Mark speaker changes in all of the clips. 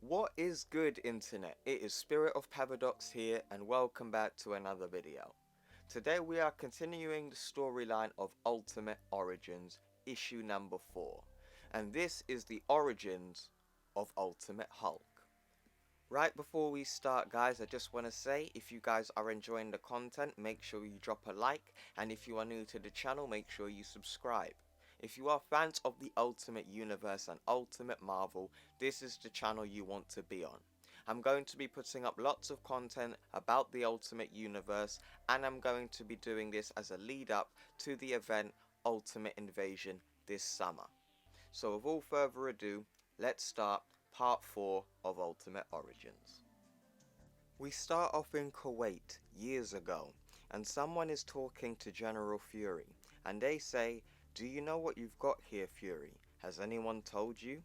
Speaker 1: What is good, internet? It is Spirit of Paradox here, and welcome back to another video. Today we are continuing the storyline of Ultimate Origins, issue number 4, and this is the origins of Ultimate Hulk. Right before we start, guys, I just want to say, if you guys are enjoying the content, make sure you drop a like, and if you are new to the channel, make sure you subscribe. If you are fans of the Ultimate Universe and Ultimate Marvel, this is the channel you want to be on. I'm going to be putting up lots of content about the Ultimate Universe, and I'm going to be doing this as a lead up to the event Ultimate Invasion this summer. So with all further ado, let's start part 4 of Ultimate Origins. We start off in Kuwait years ago, and someone is talking to General Fury, and they say, "Do you know what you've got here, Fury? Has anyone told you?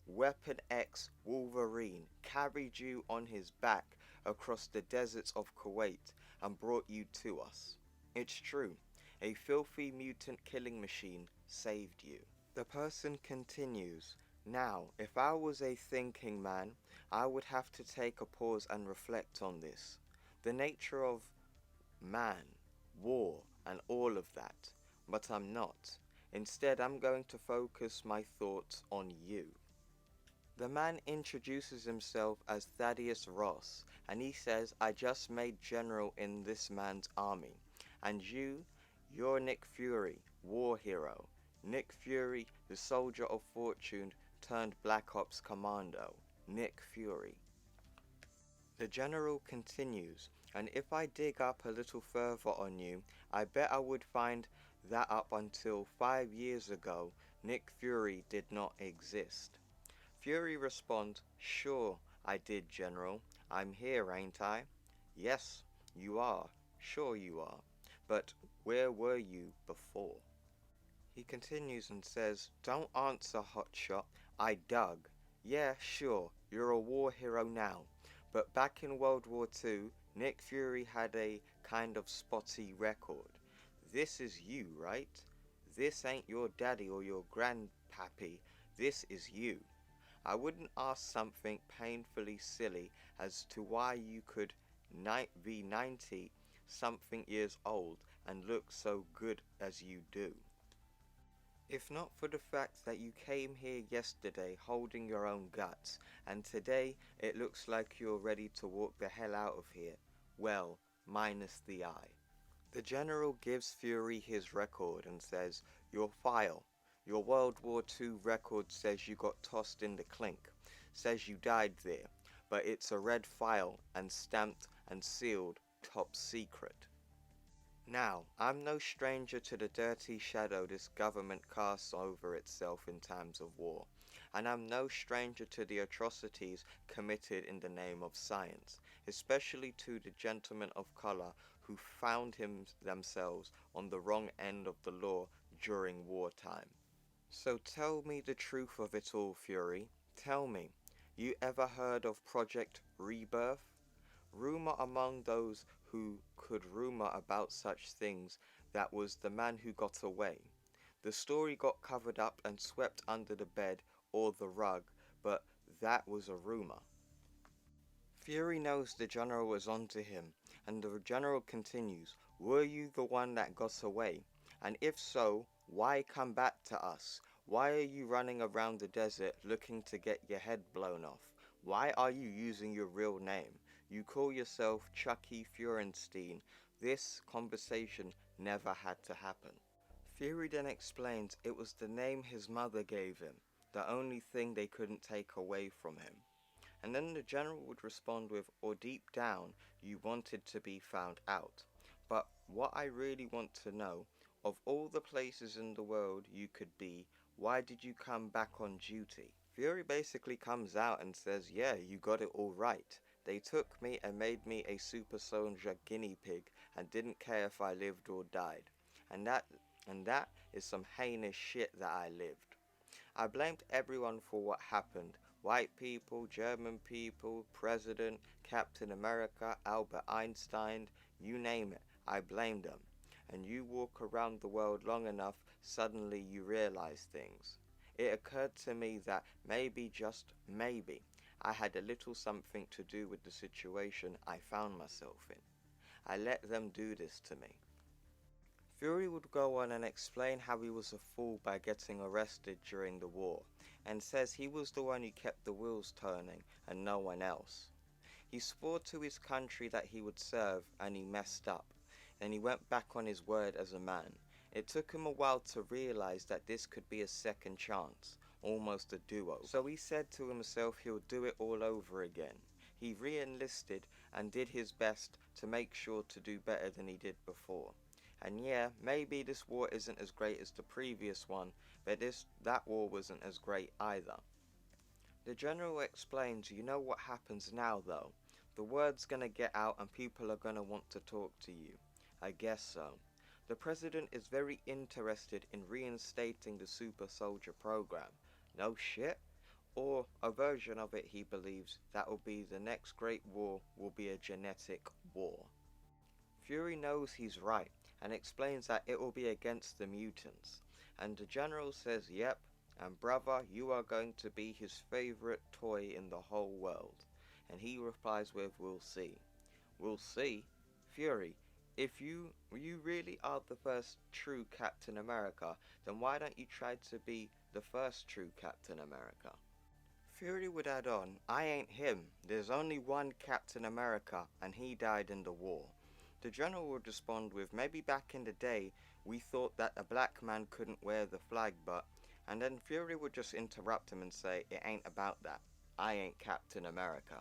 Speaker 1: Weapon X Wolverine carried you on his back across the deserts of Kuwait and brought you to us. It's true, a filthy mutant killing machine saved you." The person continues, "Now, if I was a thinking man, I would have to take a pause and reflect on this. The nature of man, war, and all of that. But I'm not. Instead, I'm going to focus my thoughts on you." The man introduces himself as Thaddeus Ross, and he says, "I just made general in this man's army. And you're Nick Fury, war hero. Nick Fury, the soldier of fortune turned Black Ops commando. Nick Fury." The general continues, "And if I dig up a little further on you, I bet I would find that up until 5 years ago, Nick Fury did not exist." Fury responds, "Sure, I did, General. I'm here, ain't I?" "Yes, you are. Sure you are. But where were you before?" He continues and says, "Don't answer, hotshot. I dug. Yeah, sure, you're a war hero now. But back in World War II, Nick Fury had a kind of spotty record. This is you, right? This ain't your daddy or your grandpappy. This is you. I wouldn't ask something painfully silly as to why you could be 90 something years old and look so good as you do. If not for the fact that you came here yesterday holding your own guts, and today it looks like you're ready to walk the hell out of here. Well, minus the eye." The general gives Fury his record and says, "Your file. Your World War II record says you got tossed in the clink. Says you died there. But it's a red file and stamped and sealed top secret. Now, I'm no stranger to the dirty shadow this government casts over itself in times of war, and I'm no stranger to the atrocities committed in the name of science, especially to the gentlemen of color who found themselves on the wrong end of the law during wartime. So tell me the truth of it all, Fury. Tell me, you ever heard of Project Rebirth? Rumor among those who could rumor about such things that was the man who got away. The story got covered up and swept under the bed or the rug, but that was a rumor." Fury knows the general was onto him, and the general continues, "Were you the one that got away? And if so, why come back to us? Why are you running around the desert looking to get your head blown off? Why are you using your real name? You call yourself Chucky Furenstein. This conversation never had to happen." Fury then explains it was the name his mother gave him, the only thing they couldn't take away from him. And then the general would respond with, "Or deep down, you wanted to be found out. But what I really want to know, of all the places in the world you could be, why did you come back on duty?" Fury basically comes out and says, "Yeah, you got it all right. They took me and made me a super soldier guinea pig and didn't care if I lived or died. And that is some heinous shit that I lived. I blamed everyone for what happened. White people, German people, President, Captain America, Albert Einstein, you name it, I blamed them. And you walk around the world long enough, suddenly you realize things. It occurred to me that maybe, just maybe, I had a little something to do with the situation I found myself in. I let them do this to me. Fury would go on and explain how he was a fool by getting arrested during the war, and says he was the one who kept the wheels turning and no one else. He swore to his country that he would serve, and he messed up, and he went back on his word as a man. It took him a while to realize that this could be a second chance, almost a do-over. So he said to himself he'll do it all over again. He re-enlisted and did his best to make sure to do better than he did before. And yeah, maybe this war isn't as great as the previous one, but that war wasn't as great either. The general explains, you know what happens now though? The word's gonna get out and people are gonna want to talk to you. I guess so. The president is very interested in reinstating the super soldier program. No shit? Or a version of it he believes that will be the next great war will be a genetic war. Fury knows he's right and explains that it will be against the mutants. And the general says yep, and brother, you are going to be his favorite toy in the whole world. And he replies with, we'll see. We'll see? Fury, if you really are the first true Captain America, then why don't you try to be the first true Captain America? Fury would add on, I ain't him. There's only one Captain America, and he died in the war. The general would respond with, maybe back in the day, we thought that a black man couldn't wear the flag, but... And then Fury would just interrupt him and say, it ain't about that. I ain't Captain America.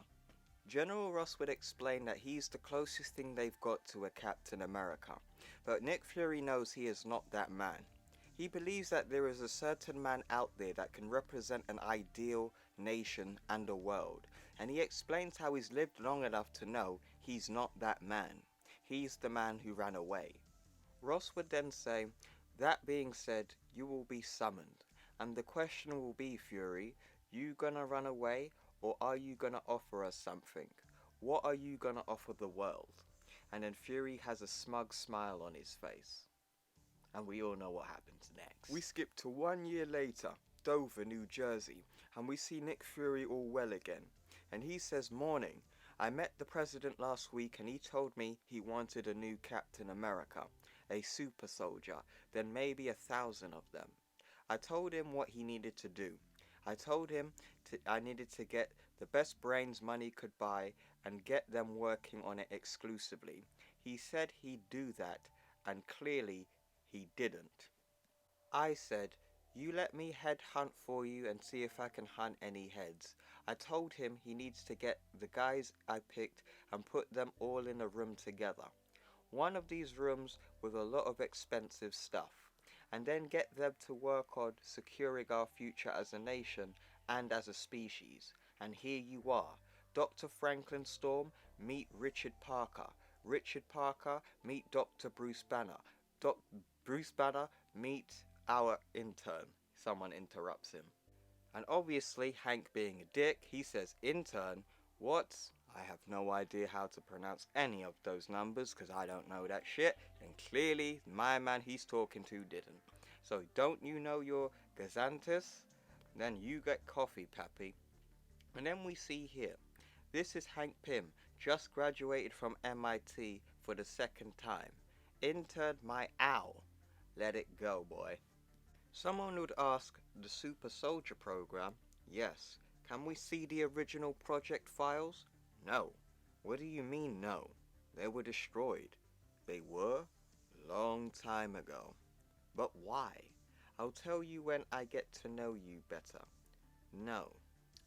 Speaker 1: General Ross would explain that he's the closest thing they've got to a Captain America, but Nick Fury knows he is not that man. He believes that there is a certain man out there that can represent an ideal nation and a world, and he explains how he's lived long enough to know he's not that man. He's the man who ran away. Ross would then say, that being said, you will be summoned, and the question will be, Fury, you gonna run away, or are you gonna offer us something? What are you gonna offer the world? And then Fury has a smug smile on his face. And we all know what happens next. We skip to 1 year later, Dover, New Jersey, and we see Nick Fury all well again. And he says, morning, I met the president last week and he told me he wanted a new Captain America, a super soldier, then maybe 1,000 of them. I told him what he needed to do. I told him I needed to get the best brains money could buy and get them working on it exclusively. He said he'd do that, and clearly he didn't. I said, you let me head hunt for you and see if I can hunt any heads. I told him he needs to get the guys I picked and put them all in a room together. One of these rooms with a lot of expensive stuff. And then get them to work on securing our future as a nation and as a species. And here you are. Dr. Franklin Storm, meet Richard Parker. Richard Parker, meet Dr. Bruce Banner. Bruce Banner, meet our intern. Someone interrupts him. And obviously, Hank being a dick, he says, intern, what? I have no idea how to pronounce any of those numbers because I don't know that shit, and clearly my man he's talking to didn't. So don't you know your Gazantis? Then you get coffee, pappy. And then we see here, this is Hank Pym, just graduated from MIT for the second time. Interned my owl. Let it go, boy. Someone would ask, the Super Soldier program? Yes. Can we see the original project files? No. What do you mean no? They were destroyed. They were? Long time ago. But why? I'll tell you when I get to know you better. No.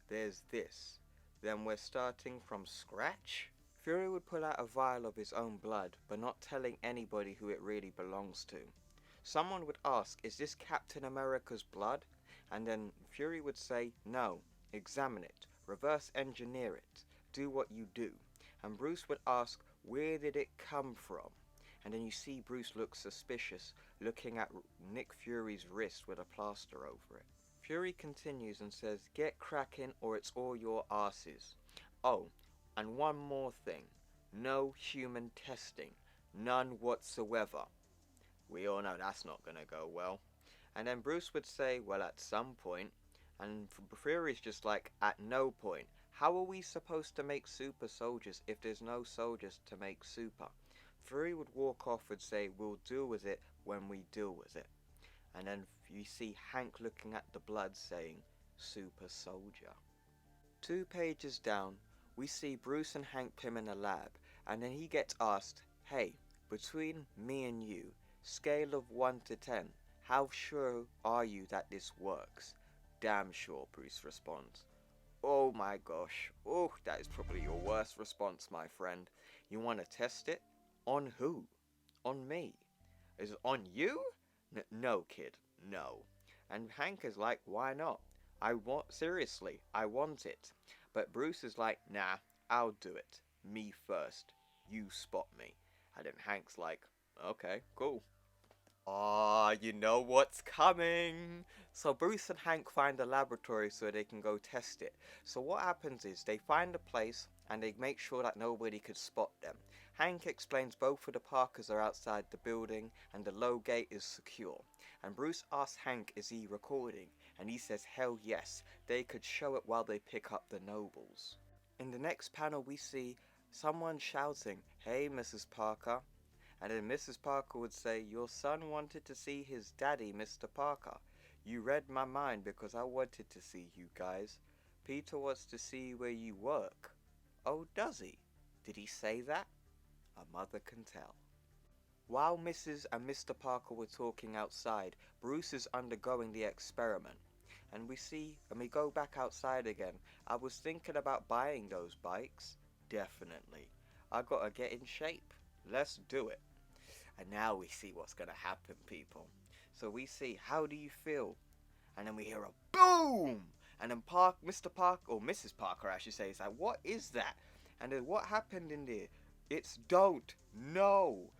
Speaker 1: There's this. Then we're starting from scratch? Fury would pull out a vial of his own blood, but not telling anybody who it really belongs to. Someone would ask, is this Captain America's blood? And then Fury would say, no. Examine it. Reverse engineer it. Do what you do. And Bruce would ask, where did it come from? And then you see Bruce look suspicious, looking at Nick Fury's wrist with a plaster over it. Fury continues and says, get cracking or it's all your asses. Oh, and one more thing. No human testing. None whatsoever. We all know that's not gonna go well. And then Bruce would say, well, at some point. And Fury's just like, at no point. How are we supposed to make super soldiers if there's no soldiers to make super? Fury would walk off and say, we'll deal with it when we deal with it. And then you see Hank looking at the blood saying, super soldier. 2 pages down, we see Bruce and Hank Pym in a lab, and then he gets asked, hey, between me and you, scale of 1 to 10, how sure are you that this works? Damn sure, Bruce responds. Oh my gosh, oh, that is probably your worst response, my friend. You want to test it? On who? On me. Is it on you? No, kid, no. And Hank is like, why not? Seriously, I want it. But Bruce is like, nah, I'll do it. Me first. You spot me. And then Hank's like, okay, cool. Ah, you know what's coming. So Bruce and Hank find a laboratory so they can go test it. So what happens is they find a place and they make sure that nobody could spot them. Hank explains both of the Parkers are outside the building and the low gate is secure. And Bruce asks Hank, is he recording? And he says, hell yes, they could show it while they pick up the nobles. In the next panel we see someone shouting, hey Mrs. Parker. And then Mrs. Parker would say, your son wanted to see his daddy, Mr. Parker. You read my mind because I wanted to see you guys. Peter wants to see where you work. Oh, does he? Did he say that? A mother can tell. While Mrs. and Mr. Parker were talking outside, Bruce is undergoing the experiment. And we go back outside again. I was thinking about buying those bikes. Definitely. I gotta get in shape. Let's do it. And now we see what's gonna happen, people. So we see, how do you feel? And then we hear a boom! And then Mr. Parker, or Mrs. Parker I should say, is like, what is that? And then what happened in there? It's don't, no.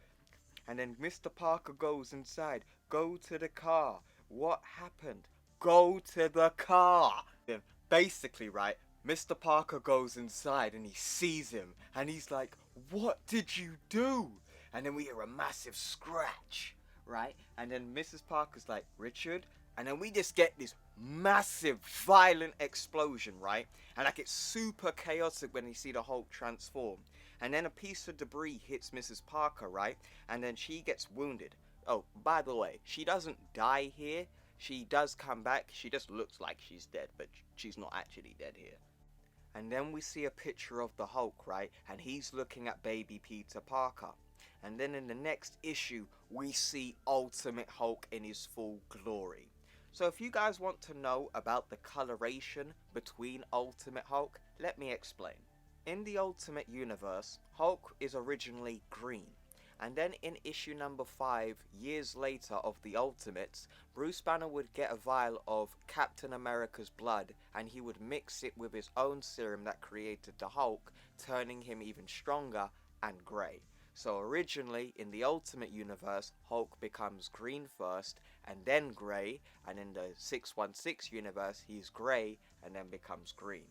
Speaker 1: And then Mr. Parker goes inside, go to the car. What happened? Go to the car. Then basically, right, Mr. Parker goes inside and he sees him and he's like, what did you do? And then we hear a massive scratch, right? And then Mrs. Parker's like, Richard? And then we just get this massive, violent explosion, right? And like it's super chaotic when you see the Hulk transform. And then a piece of debris hits Mrs. Parker, right? And then she gets wounded. Oh, by the way, she doesn't die here. She does come back. She just looks like she's dead, but she's not actually dead here. And then we see a picture of the Hulk, right? And he's looking at baby Peter Parker. And then in the next issue, we see Ultimate Hulk in his full glory. So if you guys want to know about the coloration between Ultimate Hulk, let me explain. In the Ultimate Universe, Hulk is originally green. And then in issue number 5, years later of the Ultimates, Bruce Banner would get a vial of Captain America's blood and he would mix it with his own serum that created the Hulk, turning him even stronger and grey. So originally, in the Ultimate Universe, Hulk becomes green first, and then grey, and in the 616 universe, he's grey, and then becomes green.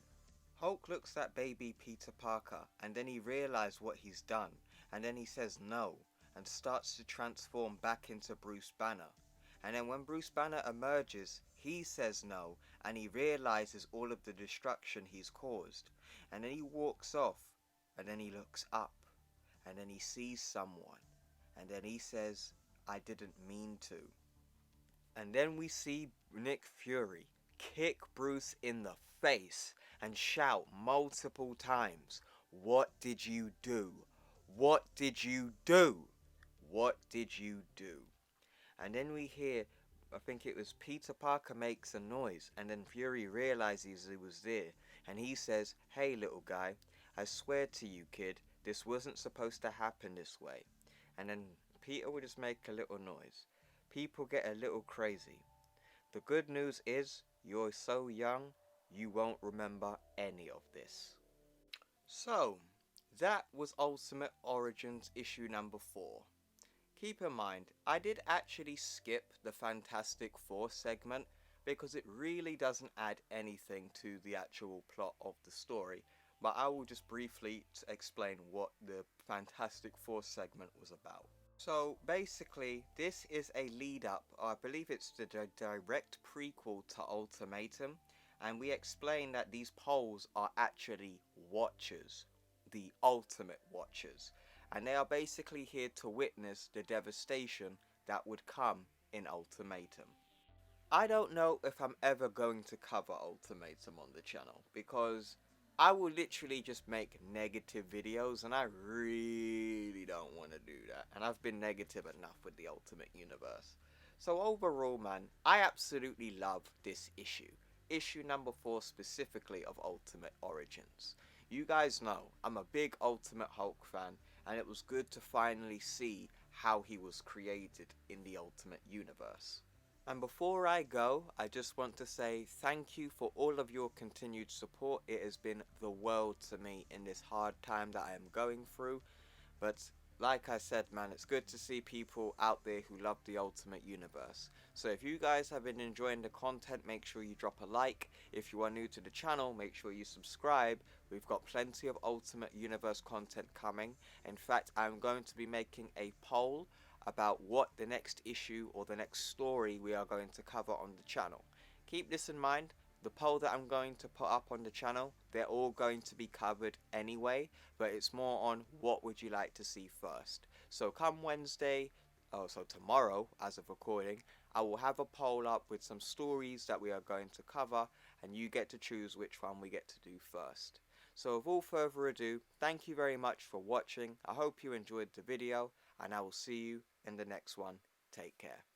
Speaker 1: Hulk looks at baby Peter Parker, and then he realizes what he's done, and then he says no, and starts to transform back into Bruce Banner. And then when Bruce Banner emerges, he says no, and he realizes all of the destruction he's caused. And then he walks off, and then he looks up. And then he sees someone. And then he says, I didn't mean to. And then we see Nick Fury kick Bruce in the face and shout multiple times, what did you do? What did you do? What did you do? And then we hear, I think it was Peter Parker makes a noise. And then Fury realizes he was there. And he says, hey little guy, I swear to you kid, this wasn't supposed to happen this way. And then Peter would just make a little noise. People get a little crazy. The good news is, you're so young, you won't remember any of this. So, that was Ultimate Origins issue number 4. Keep in mind, I did actually skip the Fantastic Four segment because it really doesn't add anything to the actual plot of the story. But I will just briefly explain what the Fantastic Four segment was about. So basically, this is a lead up, I believe it's the direct prequel to Ultimatum, and we explained that these poles are actually watchers, the ultimate watchers, and they are basically here to witness the devastation that would come in Ultimatum. I don't know if I'm ever going to cover Ultimatum on the channel because I will literally just make negative videos and I really don't want to do that. And I've been negative enough with the Ultimate Universe. So overall, man, I absolutely love this issue. Issue number 4 specifically of Ultimate Origins. You guys know I'm a big Ultimate Hulk fan, and it was good to finally see how he was created in the Ultimate Universe. And before I go, I just want to say thank you for all of your continued support. It has been the world to me in this hard time that I am going through. But like I said, man, it's good to see people out there who love the Ultimate Universe. So if you guys have been enjoying the content, make sure you drop a like. If you are new to the channel, make sure you subscribe. We've got plenty of Ultimate Universe content coming. In fact, I'm going to be making a poll about what the next issue or the next story we are going to cover on the channel. Keep this in mind. The poll that I'm going to put up on the channel, they're all going to be covered anyway, but it's more on what would you like to see first. So come Wednesday, so tomorrow as of recording, I will have a poll up with some stories that we are going to cover, and you get to choose which one we get to do first. So with all further ado, thank you very much for watching. I hope you enjoyed the video, and I will see you in the next one. Take care.